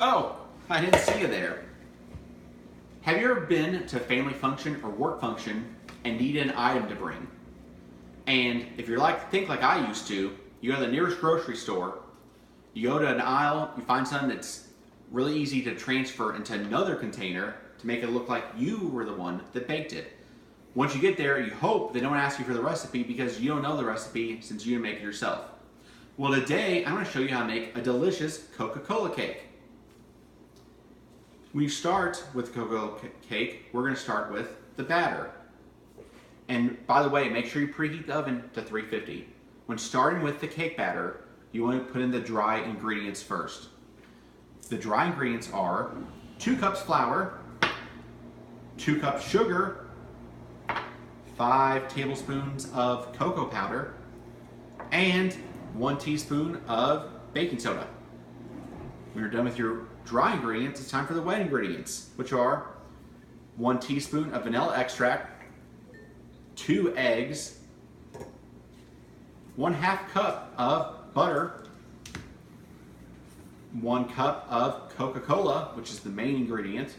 Oh, I didn't see you there. Have you ever been to a family function or work function and needed an item to bring? And if you're think like I used to, you go to the nearest grocery store, you go to an aisle, you find something that's really easy to transfer into another container to make it look like you were the one that baked it. Once you get there, you hope they don't ask you for the recipe because you don't know the recipe since you didn't make it yourself. Well, today I'm going to show you how to make a delicious Coca-Cola cake. When you start with Coca-Cola cake, we're going to start with the batter. And by the way, make sure you preheat the oven to 350. When starting with the cake batter, you want to put in the dry ingredients first. The dry ingredients are 2 cups flour, 2 cups sugar, 5 tablespoons of cocoa powder, and 1 teaspoon of baking soda. When you're done with your dry ingredients, it's time for the wet ingredients, which are 1 teaspoon of vanilla extract, 2 eggs, 1/2 cup of butter, 1 cup of Coca-Cola, which is the main ingredient,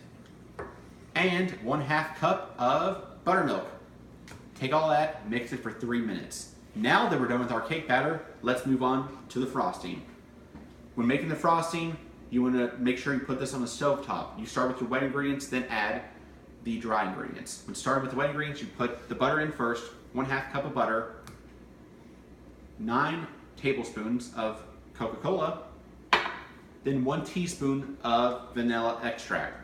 and 1/2 cup of buttermilk. Take all that, mix it for 3 minutes. Now that we're done with our cake batter, let's move on to the frosting. When making the frosting, you want to make sure you put this on the stove top. You start with your wet ingredients, then add the dry ingredients. When starting with the wet ingredients, you put the butter in first, 1/2 cup of butter, 9 tablespoons of Coca-Cola, then 1 teaspoon of vanilla extract.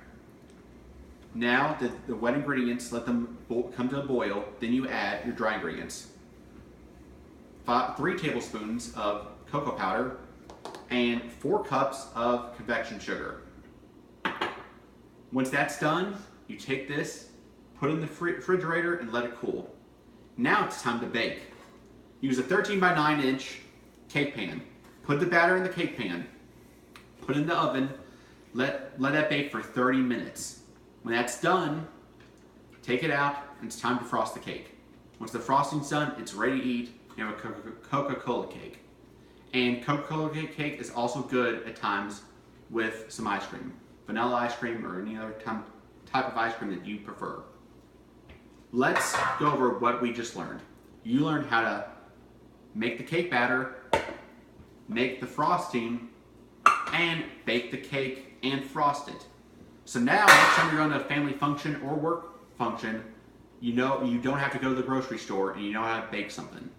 Now the wet ingredients, let them come to a boil, then you add your dry ingredients. 3 tablespoons of cocoa powder, and 4 cups of convection sugar. Once that's done, you take this, put it in the refrigerator, and let it cool. Now it's time to bake. Use a 13 by 9 inch cake pan. Put the batter in the cake pan. Put it in the oven. Let that bake for 30 minutes. When that's done, take it out, and it's time to frost the cake. Once the frosting's done, it's ready to eat. You have a Coca-Cola cake. And Coca-Cola cake is also good at times with some ice cream. Vanilla ice cream or any other type of ice cream that you prefer. Let's go over what we just learned. You learned how to make the cake batter, make the frosting, and bake the cake and frost it. So now, next time you're going to a family function or work function, you know you don't have to go to the grocery store and you know how to bake something.